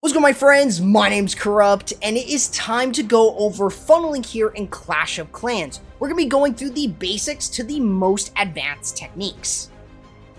What's going on, my friends? My name's Corrupt, and it is time to go over funneling here in Clash of Clans. We're going to be going through the basics to the most advanced techniques.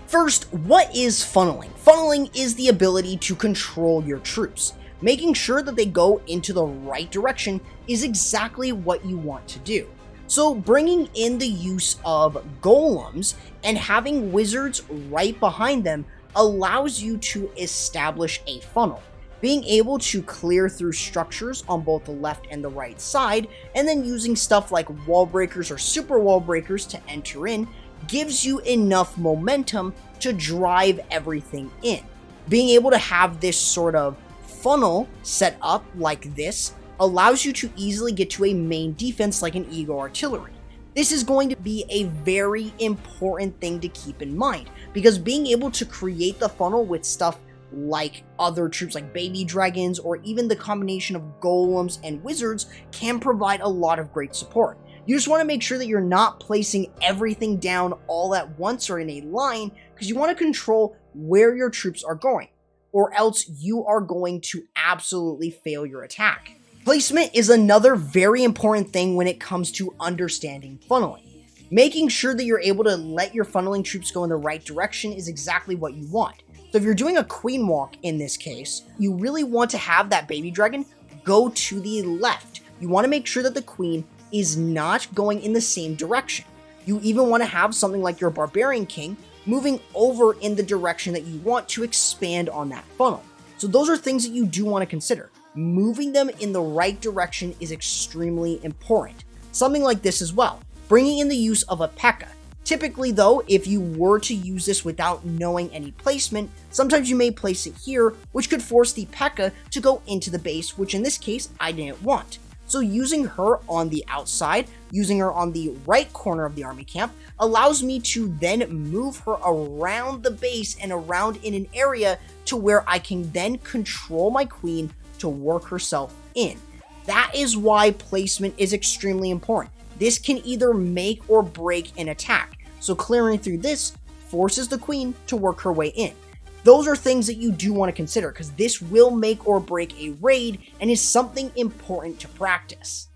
First, what is funneling? Funneling is the ability to control your troops. Making sure that they go into the right direction is exactly what you want to do. So bringing in the use of golems and having wizards right behind them allows you to establish a funnel. Being able to clear through structures on both the left and the right side, and then using stuff like wall breakers or super wall breakers to enter in, gives you enough momentum to drive everything in. Being able to have this sort of funnel set up like this allows you to easily get to a main defense like an Eagle Artillery. This is going to be a very important thing to keep in mind, because being able to create the funnel with stuff like other troops like baby dragons or even the combination of golems and wizards can provide a lot of great support. You just want to make sure that you're not placing everything down all at once or in a line, because you want to control where your troops are going, or else you are going to absolutely fail your attack. Placement is another very important thing when it comes to understanding funneling. Making sure that you're able to let your funneling troops go in the right direction is exactly what you want. So if you're doing a queen walk in this case, you really want to have that baby dragon go to the left. You want to make sure that the queen is not going in the same direction. You even want to have something like your Barbarian King moving over in the direction that you want to expand on that funnel. So those are things that you do want to consider. Moving them in the right direction is extremely important. Something like this as well, bringing in the use of a P.E.K.K.A. Typically though, if you were to use this without knowing any placement, sometimes you may place it here, which could force the P.E.K.K.A. to go into the base, which in this case, I didn't want. So using her on the outside, using her on the right corner of the army camp, allows me to then move her around the base and around in an area to where I can then control my queen to work herself in. That is why placement is extremely important. This can either make or break an attack. So clearing through this forces the queen to work her way in. Those are things that you do want to consider, because this will make or break a raid and is something important to practice.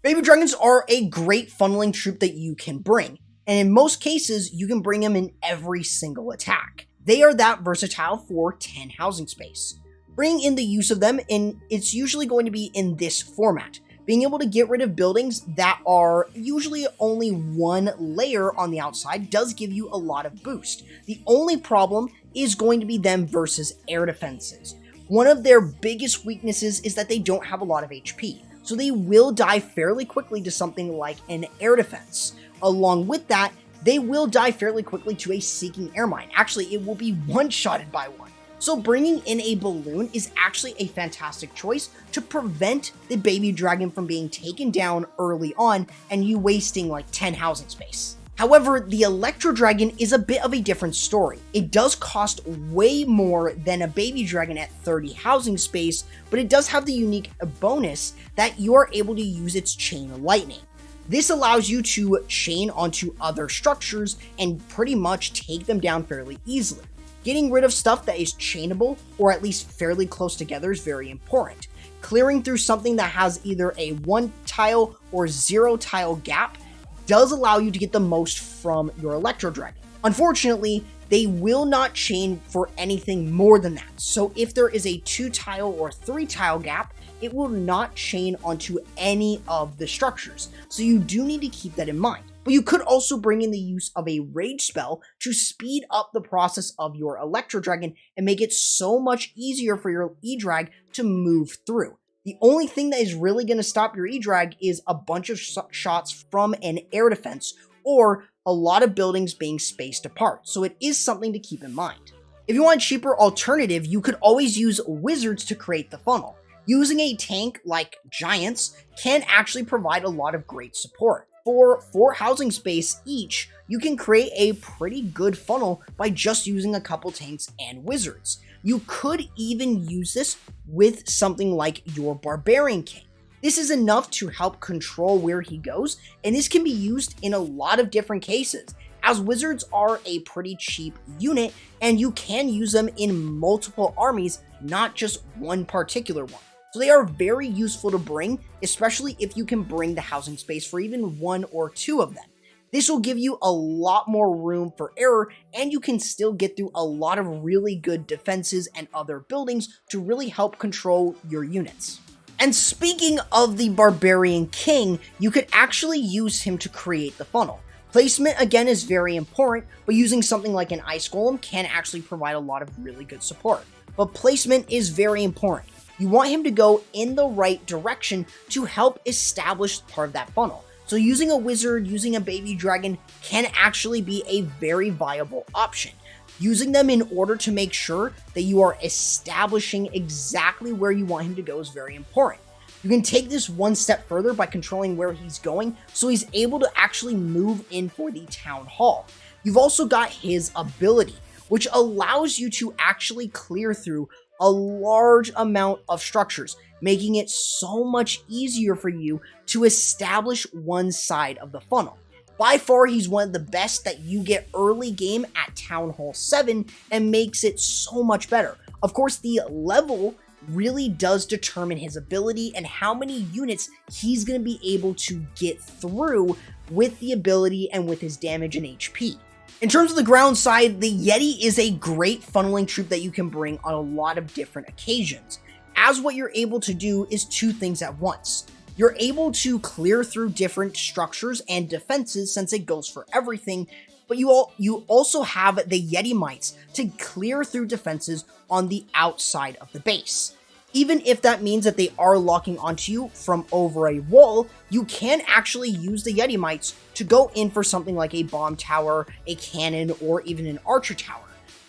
Baby dragons are a great funneling troop that you can bring, and in most cases you can bring them in every single attack. They are that versatile for 10 housing space. Bringing in the use of them, and it's usually going to be in this format. Being able to get rid of buildings that are usually only one layer on the outside does give you a lot of boost. The only problem is going to be them versus air defenses. One of their biggest weaknesses is that they don't have a lot of HP, so they will die fairly quickly to something like an air defense. Along with that, they will die fairly quickly to a seeking air mine. Actually, it will be one-shotted by one. So bringing in a balloon is actually a fantastic choice to prevent the baby dragon from being taken down early on and you wasting like 10 housing space. However, the Electro dragon is a bit of a different story. It does cost way more than a baby dragon at 30 housing space, but it does have the unique bonus that you are able to use its chain lightning. This allows you to chain onto other structures and pretty much take them down fairly easily. Getting rid of stuff that is chainable, or at least fairly close together, is very important. Clearing through something that has either a 1 tile or 0 tile gap does allow you to get the most from your Electro Dragon. Unfortunately, they will not chain for anything more than that. So if there is a 2 tile or 3 tile gap, it will not chain onto any of the structures. So you do need to keep that in mind. But you could also bring in the use of a rage spell to speed up the process of your Electro Dragon and make it so much easier for your E-Drag to move through. The only thing that is really going to stop your E-Drag is a bunch of shots from an air defense or a lot of buildings being spaced apart, so it is something to keep in mind. If you want a cheaper alternative, you could always use wizards to create the funnel. Using a tank like Giants can actually provide a lot of great support. For 4 housing space each, you can create a pretty good funnel by just using a couple tanks and wizards. You could even use this with something like your Barbarian King. This is enough to help control where he goes, and this can be used in a lot of different cases. as wizards are a pretty cheap unit and you can use them in multiple armies, not just one particular one. So they are very useful to bring, especially if you can bring the housing space for even one or two of them. This will give you a lot more room for error, and you can still get through a lot of really good defenses and other buildings to really help control your units. And speaking of the Barbarian King, you could actually use him to create the funnel. Placement, again, is very important, but using something like an Ice Golem can actually provide a lot of really good support. But placement is very important. You want him to go in the right direction to help establish part of that funnel. So using a wizard, using a baby dragon can actually be a very viable option. Using them in order to make sure that you are establishing exactly where you want him to go is very important. You can take this one step further by controlling where he's going, so he's able to actually move in for the town hall. You've also got his ability, which allows you to actually clear through a large amount of structures, making it so much easier for you to establish one side of the funnel. By far, he's one of the best that you get early game at Town Hall 7 and makes it so much better. Of course, the level really does determine his ability and how many units he's going to be able to get through with the ability and with his damage and HP. In terms of the ground side, the Yeti is a great funneling troop that you can bring on a lot of different occasions, as what you're able to do is two things at once. You're able to clear through different structures and defenses since it goes for everything, but you also have the Yeti mites to clear through defenses on the outside of the base. Even if that means that they are locking onto you from over a wall, you can actually use the Yeti mites to go in for something like a bomb tower, a cannon, or even an archer tower.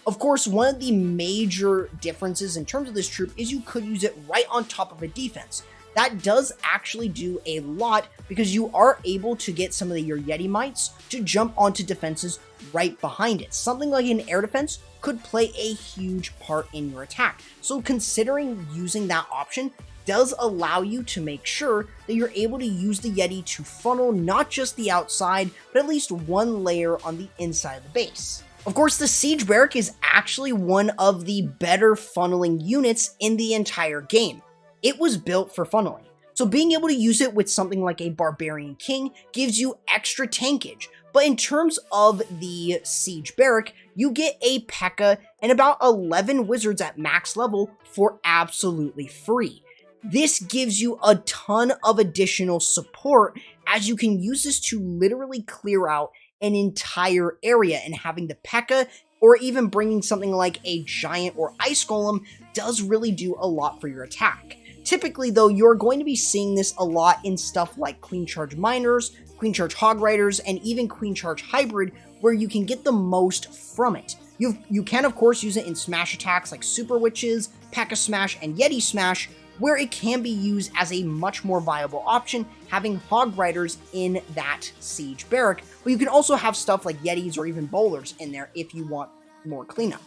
Of course, one of the major differences in terms of this troop is you could use it right on top of a defense. That does actually do a lot because you are able to get some of your Yeti mites to jump onto defenses right behind it. Something like an air defense could play a huge part in your attack. So considering using that option does allow you to make sure that you're able to use the Yeti to funnel not just the outside, but at least one layer on the inside of the base. Of course, the Siege Barrack is actually one of the better funneling units in the entire game. It was built for funneling, so being able to use it with something like a Barbarian King gives you extra tankage. But in terms of the Siege Barrack, you get a P.E.K.K.A. and about 11 wizards at max level for absolutely free. This gives you a ton of additional support, as you can use this to literally clear out an entire area, and having the P.E.K.K.A. or even bringing something like a giant or ice golem does really do a lot for your attack. Typically, though, you're going to be seeing this a lot in stuff like Queen Charge Miners, Queen Charge Hog Riders, and even Queen Charge Hybrid, where you can get the most from it. You can, of course, use it in smash attacks like Super Witches, P.E.K.K.A. Smash, and Yeti Smash, where it can be used as a much more viable option, having Hog Riders in that Siege Barrack, but you can also have stuff like Yetis or even Bowlers in there if you want more cleanup.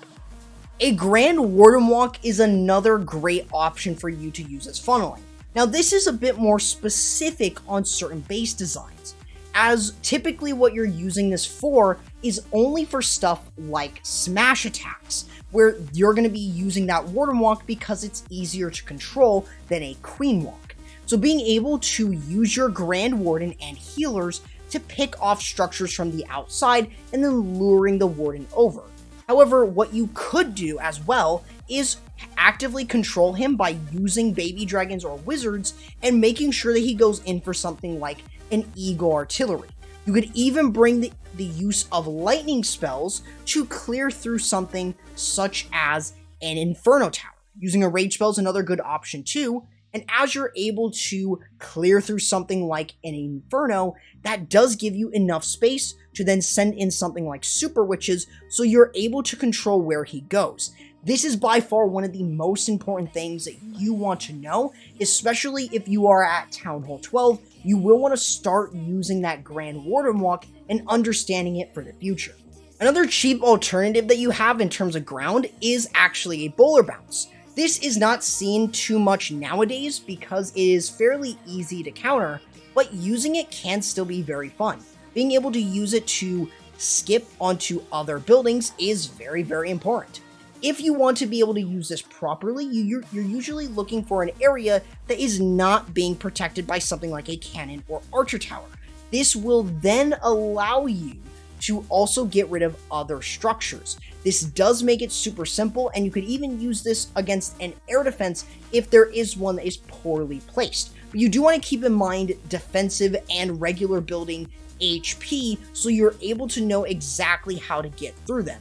A Grand Warden Walk is another great option for you to use as funneling. Now, this is a bit more specific on certain base designs, as typically what you're using this for is only for stuff like smash attacks, where you're going to be using that Warden Walk because it's easier to control than a Queen Walk. So being able to use your Grand Warden and healers to pick off structures from the outside and then luring the Warden over. However, what you could do as well is actively control him by using baby dragons or wizards and making sure that he goes in for something like an Eagle Artillery. You could even bring the use of lightning spells to clear through something such as an Inferno Tower. Using a rage spell is another good option too, and as you're able to clear through something like an Inferno, that does give you enough space to then send in something like Super Witches, so you're able to control where he goes. This is by far one of the most important things that you want to know, especially if you are at Town Hall 12. You will want to start using that Grand Warden Walk and understanding it for the future. Another cheap alternative that you have in terms of ground is actually a Bowler Bounce. This is not seen too much nowadays because it is fairly easy to counter, but using it can still be very fun. Being able to use it to skip onto other buildings is very, very important. If you want to be able to use this properly, you're usually looking for an area that is not being protected by something like a cannon or archer tower. This will then allow you to also get rid of other structures. This does make it super simple, and you could even use this against an air defense if there is one that is poorly placed. But you do want to keep in mind defensive and regular building HP, so you're able to know exactly how to get through them.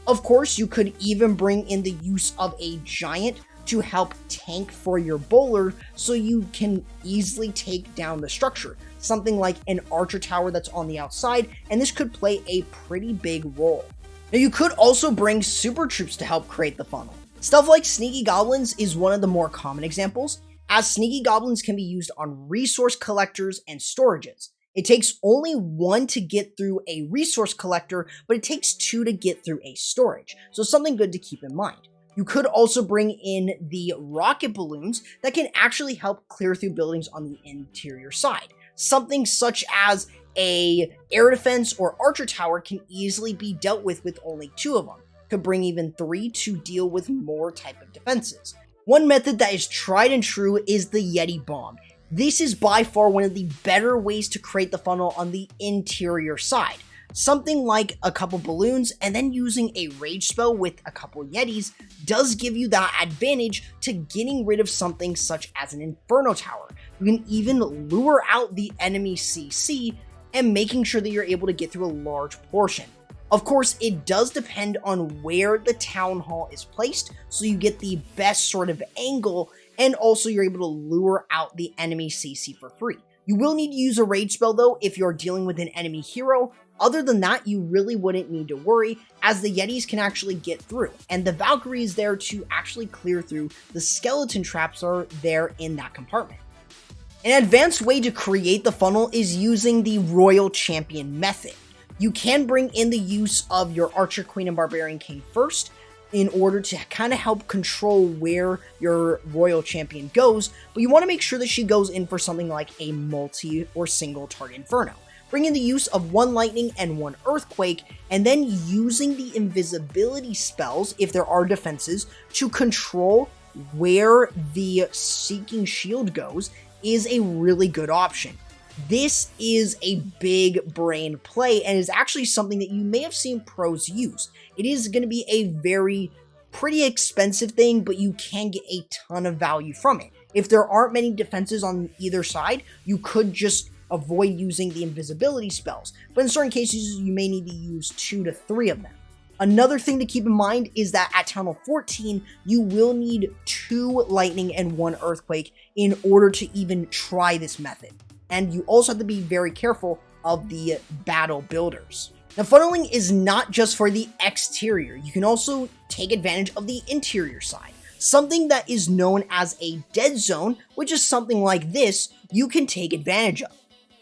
Of course, you could even bring in the use of a giant to help tank for your bowler so you can easily take down the structure. Something like an archer tower that's on the outside, and this could play a pretty big role. Now, you could also bring super troops to help create the funnel. Stuff like sneaky goblins is one of the more common examples, as sneaky goblins can be used on resource collectors and storages. It takes only one to get through a resource collector, but it takes two to get through a storage, so something good to keep in mind. You could also bring in the rocket balloons that can actually help clear through buildings on the interior side. Something such as a air defense or archer tower can easily be dealt with only two of them. Could bring even three to deal with more type of defenses. One method that is tried and true is the Yeti bomb. This is by far one of the better ways to create the funnel on the interior side. Something like a couple balloons and then using a rage spell with a couple Yetis does give you that advantage to getting rid of something such as an Inferno Tower. You can even lure out the enemy CC and making sure that you're able to get through a large portion. Of course, it does depend on where the Town Hall is placed, so you get the best sort of angle, and also you're able to lure out the enemy CC for free. You will need to use a rage spell though if you're dealing with an enemy hero. Other than that, you really wouldn't need to worry, as the Yetis can actually get through, and the Valkyrie is there to actually clear through the skeleton traps are there in that compartment. An advanced way to create the funnel is using the Royal Champion method. You can bring in the use of your Archer Queen and Barbarian King first, in order to kind of help control where your Royal Champion goes, but you want to make sure that she goes in for something like a multi or single target Inferno. Bring in the use of one Lightning and one Earthquake, and then using the invisibility spells, if there are defenses, to control where the Seeking Shield goes is a really good option. This is a big brain play and is actually something that you may have seen pros use. It is going to be a pretty expensive thing, but you can get a ton of value from it. If there aren't many defenses on either side, you could just avoid using the invisibility spells, but in certain cases you may need to use 2 to 3 of them. Another thing to keep in mind is that at Town Hall 14, you will need 2 Lightning and 1 Earthquake in order to even try this method. And you also have to be very careful of the battle builders. Now, funneling is not just for the exterior. You can also take advantage of the interior side. Something that is known as a dead zone, which is something like this, you can take advantage of.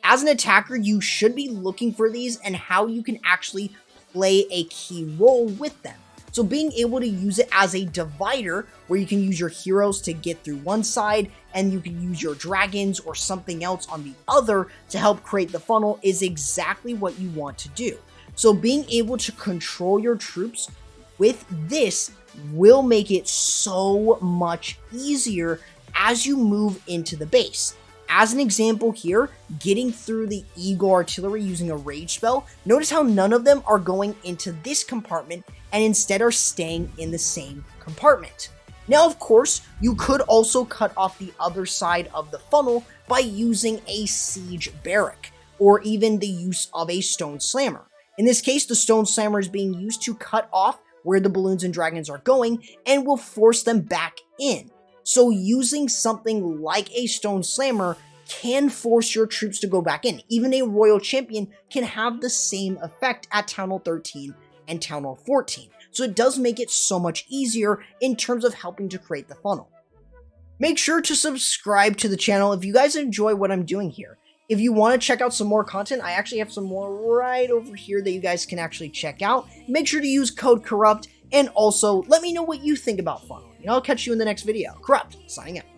As an attacker, you should be looking for these and how you can actually play a key role with them. So being able to use it as a divider, where you can use your heroes to get through one side, and you can use your dragons or something else on the other to help create the funnel, is exactly what you want to do. So being able to control your troops with this will make it so much easier as you move into the base. As an example here, getting through the Eagle Artillery using a rage spell, notice how none of them are going into this compartment and instead are staying in the same compartment. Now, of course, you could also cut off the other side of the funnel by using a Siege Barrack, or even the use of a Stone Slammer. In this case, the Stone Slammer is being used to cut off where the balloons and dragons are going and will force them back in. So using something like a Stone Slammer can force your troops to go back in. Even a Royal Champion can have the same effect at Town Hall 13 and Town Hall 14. So it does make it so much easier in terms of helping to create the funnel. Make sure to subscribe to the channel if you guys enjoy what I'm doing here. If you want to check out some more content, I actually have some more right over here that you guys can actually check out. Make sure to use code CORRUPT, and also let me know what you think about funneling. And I'll catch you in the next video. Corrupt, signing out.